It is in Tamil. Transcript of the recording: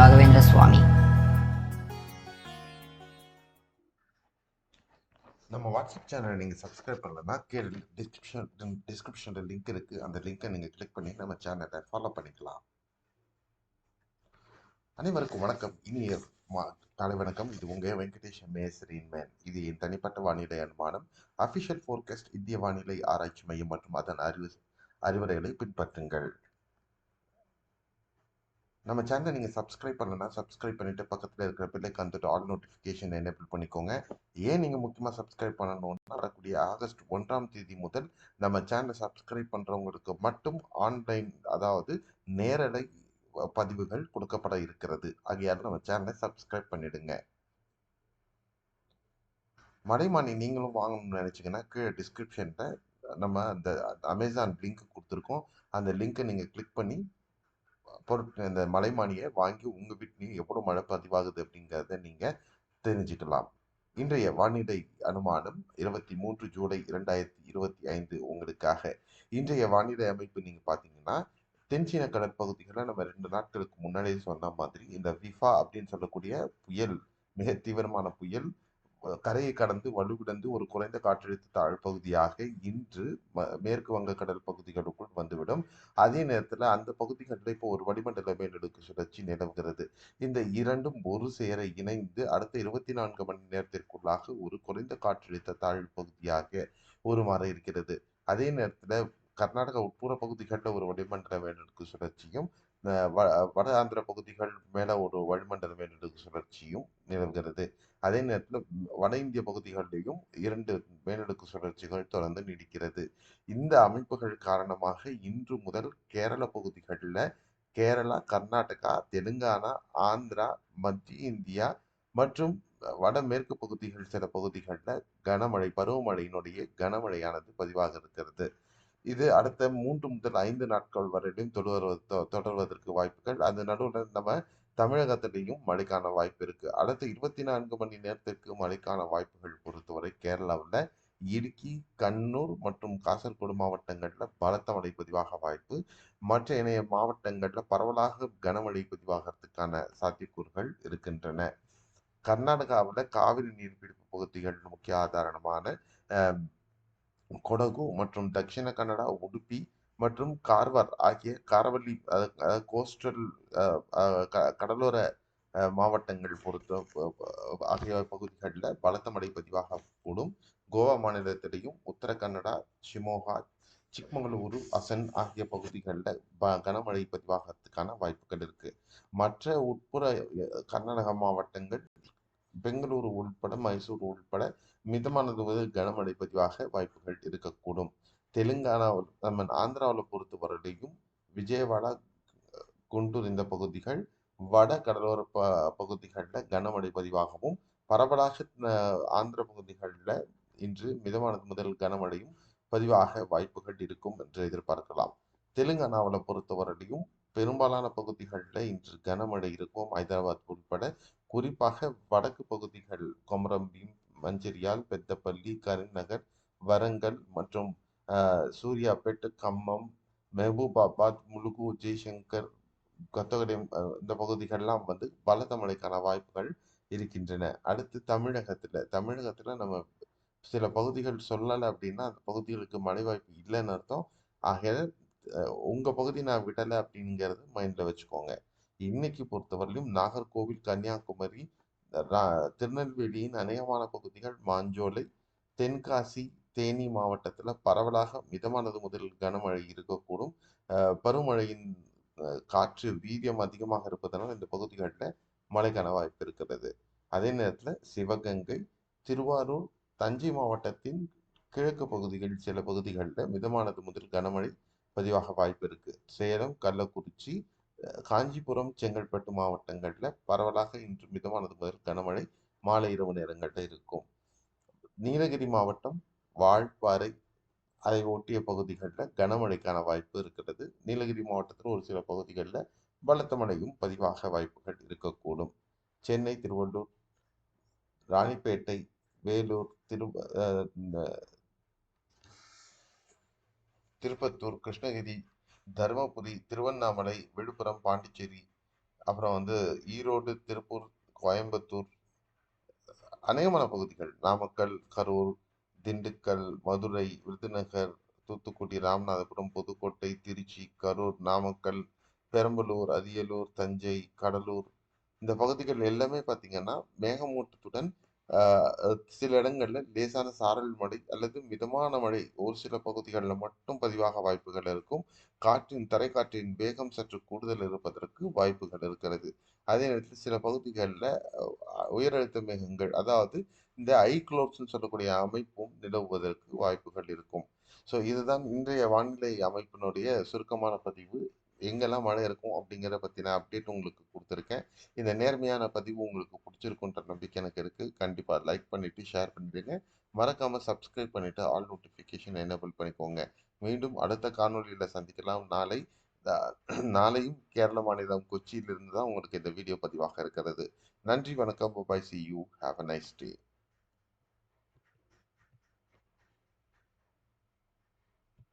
ராகவேந்திர சுவாமி. நம்ம வாட்ஸ்அப் சேனலை நீங்கள் சப்ஸ்கிரைப் பண்ணலன்னா கீழே டிஸ்கிரிப்ஷனில் லிங்க் இருக்குது. அந்த லிங்கை நீங்கள் கிளிக் பண்ணி நம்ம சேனலை ஃபாலோ பண்ணிக்கலாம். அனைவருக்கும் வணக்கம். இனிய காலை வணக்கம். இது உங்கள் வெங்கடேஷ் மேன். இது என் தனிப்பட்ட வானிலை அனுமானம். அஃபிஷியல் ஃபோர்காஸ்ட் இந்திய வானிலை ஆராய்ச்சி மையம் மற்றும் அதன் அறிவுரைகளை பின்பற்றுங்கள். நம்ம சேனலை நீங்கள் சப்ஸ்கிரைப் பண்ணலன்னா சப்ஸ்கிரைப் பண்ணிவிட்டு பக்கத்தில் இருக்கிற பில்லைக்கு வந்துட்டு ஆல் நோட்டிஃபிகேஷன் எனேபிள் பண்ணிக்கோங்க. ஏன் நீங்கள் முக்கியமாக சப்ஸ்கிரைப் பண்ணணும்னா வரக்கூடிய ஆகஸ்ட் 1ஆம் தேதி முதல் நம்ம சேனலை சப்ஸ்கிரைப் பண்ணுறவங்களுக்கு மட்டும் ஆன்லைன், அதாவது நேரலை பதிவுகள் கொடுக்கப்பட இருக்கிறது. ஆகையால் நம்ம சேனலை சப்ஸ்கிரைப் பண்ணிடுங்க. மலைமானி நீங்களும் வாங்கணும்னு நினச்சிங்கன்னா கீழே டிஸ்கிரிப்ஷனில் நம்ம அந்த அமேசான் லிங்க் கொடுத்துருக்கோம். அந்த லிங்கை நீங்கள் கிளிக் பண்ணி இந்த மலைமானியை வாங்கி உங்கள் வீட்லையும் எவ்வளோ மழை பதிவாகுது அப்படிங்கிறத நீங்கள் தெரிஞ்சுக்கலாம். இன்றைய வானிலை அனுமானம் 23 ஜூலை 2025 உங்களுக்காக. இன்றைய வானிலை அமைப்பு நீங்கள் பார்த்தீங்கன்னா, தென்சீன கடற்பகுதிகளில் நம்ம 2 நாட்களுக்கு முன்னாடியே சொன்ன மாதிரி இந்த விஃபா அப்படின்னு சொல்லக்கூடிய புயல், மிக தீவிரமான புயல், கரையை கடந்து வலுவிழந்து ஒரு குறைந்த காற்றழுத்த தாழ்பகுதியாக இன்று மேற்கு வங்க கடல் பகுதிகளுக்குள் வந்துவிடும். அதே நேரத்தில் அந்த பகுதிகளில் இப்போ ஒரு வளிமண்டல மேலடுக்கு சுழற்சி நிலவுகிறது. இந்த இரண்டும் ஒரு சேர இணைந்து அடுத்த 24 மணி நேரத்திற்குள்ளாக ஒரு குறைந்த காற்றழுத்த தாழ்வு பகுதியாக உருமாற இருக்கிறது. அதே நேரத்தில் கர்நாடகா உட்புற பகுதிகளில் ஒரு வளிமண்டல மேலடுக்கு சுழற்சியும், வட ஆந்திர பகுதிகள் மேல ஒரு வளிமண்டல மேலடுக்கு சுழற்சியும் நிலவுகிறது. அதே நேரத்தில் வட இந்திய பகுதிகளிலேயும் 2 மேலடுக்கு சுழற்சிகள் தொடர்ந்து நீடிக்கிறது. இந்த அமைப்புகள் காரணமாக இன்று முதல் கேரள பகுதிகளில் கேரளா, கர்நாடகா, தெலுங்கானா, ஆந்திரா, மத்திய இந்தியா மற்றும் வடமேற்கு பகுதிகள் சில பகுதிகளில் கனமழை, பருவமழையினுடைய கனமழையானது பதிவாக இருக்கிறது. இது அடுத்த 3 முதல் 5 நாட்கள் வரையிலும் தொடர்வதற்கு வாய்ப்புகள். அந்த நடுவில் நம்ம தமிழகத்திலையும் மழைக்கான வாய்ப்பு இருக்கு. அடுத்த 24 மணி நேரத்திற்கு மழைக்கான வாய்ப்புகள் பொறுத்தவரை கேரளாவில் இடுக்கி, கண்ணூர் மற்றும் காசர்கோடு மாவட்டங்களில் பலத்த மழை பதிவாக வாய்ப்பு. மற்ற இணைய மாவட்டங்களில் பரவலாக கனமழை பதிவாகிறதுக்கான சாத்தியக்கூறுகள் இருக்கின்றன. கர்நாடகாவில் காவிரி நீர்பிடிப்பு பகுதிகள் முக்கிய ஆதாரமான கொடகு மற்றும் தட்சிண கன்னடா, உடுப்பி மற்றும் கார்வார் ஆகிய காரவல்லி கோஸ்டல் கடலோர மாவட்டங்கள் ஆகிய பகுதிகளில் பலத்த மழை பதிவாக கூடும். கோவா மாநிலத்திலையும் உத்தர கன்னடா, ஷிமோகா, சிக்மங்களூரு, அசன் ஆகிய பகுதிகளில் கனமழை பதிவாகிறதுக்கான வாய்ப்புகள் இருக்கு. மற்ற உட்புற கர்நாடக மாவட்டங்கள் பெங்களூரு உள்பட மைசூர் உள்பட மிதமானது முதல் கனமழை பதிவாக வாய்ப்புகள் இருக்கக்கூடும். தெலுங்கானாவில் நம்ம ஆந்திராவில் பொறுத்தவரையிலையும் விஜயவாடா, குண்டூர் இந்த பகுதிகள், வட கடலோர பகுதிகளில் கனமழை பதிவாகவும், பரவலாக ஆந்திர பகுதிகளில் இன்று மிதமானது முதல் கனமழையும் பதிவாக வாய்ப்புகள் இருக்கும் என்று எதிர்பார்க்கலாம். தெலுங்கானாவில் பொறுத்தவரையிலையும் பெரும்பாலான பகுதிகளில் இன்று கனமழை இருக்கும். ஹைதராபாத் உட்பட குறிப்பாக வடக்கு பகுதிகள் கொமரம்பீம், மஞ்சரியால், பெத்தப்பள்ளி, கரீம்நகர், வரங்கல் மற்றும் சூர்யாபேட், கம்மம், மெஹபூபாபாத், முலுகு, ஜெய்சங்கர், கொத்தகடம் இந்த பகுதிகள்லாம் பலத்த மழைக்கான வாய்ப்புகள் இருக்கின்றன. அடுத்து தமிழகத்துல நம்ம சில பகுதிகள் சொல்லலை அப்படின்னா அந்த பகுதிகளுக்கு மழை வாய்ப்பு இல்லைன்னு அர்த்தம். ஆகையால உங்க பகுதி நான் விடலை அப்படிங்கிறது மைண்ட்ல வச்சுக்கோங்க. இன்னைக்கு பொறுத்தவரையிலும் நாகர்கோவில், கன்னியாகுமரி, திருநெல்வேலியின் அநேகமான பகுதிகள், மாஞ்சோலை, தென்காசி, தேனி மாவட்டத்தில் பரவலாக மிதமானது முதல் கனமழை இருக்கக்கூடும். பருவமழையின் காற்று வீரியம் அதிகமாக இருப்பதனால் இந்த பகுதிகளில் மழைக்கான வாய்ப்பு இருக்கிறது. அதே நேரத்தில் சிவகங்கை, திருவாரூர், தஞ்சை மாவட்டத்தின் கிழக்கு பகுதிகள் சில பகுதிகளில் மிதமானது முதல் கனமழை பதிவாக வாய்ப்பு இருக்கு. சேலம், கள்ளக்குறிச்சி, காஞ்சிபுரம், செங்கல்பட்டு மாவட்டங்களில் பரவலாக இன்று மிதமானது முதல் கனமழை மாலை இரவு நேரங்களில் இருக்கும். நீலகிரி மாவட்டம், வால்பாறை அதை ஒட்டிய பகுதிகளில் கனமழைக்கான வாய்ப்பு இருக்கிறது. நீலகிரி மாவட்டத்தில் ஒரு சில பகுதிகளில் பலத்த மழையும் பதிவாக வாய்ப்புகள் இருக்கக்கூடும். சென்னை, திருவள்ளூர், ராணிப்பேட்டை, வேலூர், திருப்பத்தூர், கிருஷ்ணகிரி, தருமபுரி, திருவண்ணாமலை, விழுப்புரம், பாண்டிச்சேரி, அப்புறம் வந்து ஈரோடு, திருப்பூர், கோயம்புத்தூர், அநேகமான பகுதிகள் நாமக்கல், கரூர், திண்டுக்கல், மதுரை, விருதுநகர், தூத்துக்குடி, ராமநாதபுரம், புதுக்கோட்டை, திருச்சி, கரூர், நாமக்கல், பெரம்பலூர், அரியலூர், தஞ்சை, கடலூர் இந்த பகுதிகள் எல்லாமே பார்த்தீங்கன்னா, மேகமூட்டத்துடன் ஆ சில இடங்கள்ல லேசான சாரல் மழை அல்லது மிதமான மழை ஒரு சில பகுதிகள்ல மட்டும் பதிவாக வாய்ப்புகள் இருக்கும். தரைக்காற்றின் வேகம் சற்று கூடுதல் இருப்பதற்கு வாய்ப்புகள் இருக்கிறது. அதே நேரத்தில் சில பகுதிகள்ல உயர் அழுத்த மேகங்கள் அதாவது இந்த க்ளவுட்ஸ்ன்னு சொல்லக்கூடிய அமைப்பும் நிலவுவதற்கு வாய்ப்புகள் இருக்கும். ஸோ இதுதான் இன்றைய வானிலை அமைப்பினுடைய சுருக்கமான பதிவு. எங்கெல்லாம் மழை இருக்கும் அப்படிங்கிறத பத்தின அப்டேட் உங்களுக்கு குடுத்துருக்கேன். இந்த நேர்மையான பதிவு உங்களுக்கு புடிச்சிருக்குன்ற நம்பிக்கை எனக்கு இருக்கு. கண்டிப்பா லைக் பண்ணிட்டு, ஷேர் பண்ணிடுங்க. மறக்காம சப்ஸ்கிரைப் பண்ணிட்டு, ஆல் நோட்டிஃபிகேஷன் எனேபிள் பண்ணிக்கோங்க. மீண்டும் அடுத்த காணொளியில சந்திக்கலாம் நாளை. அ நாளையும் கேரள மாநிலம் கொச்சியிலிருந்து தான் உங்களுக்கு இந்த வீடியோ பதிவாக இருக்கிறது. நன்றி, வணக்கம். Bye bye. C you. Have a nice day.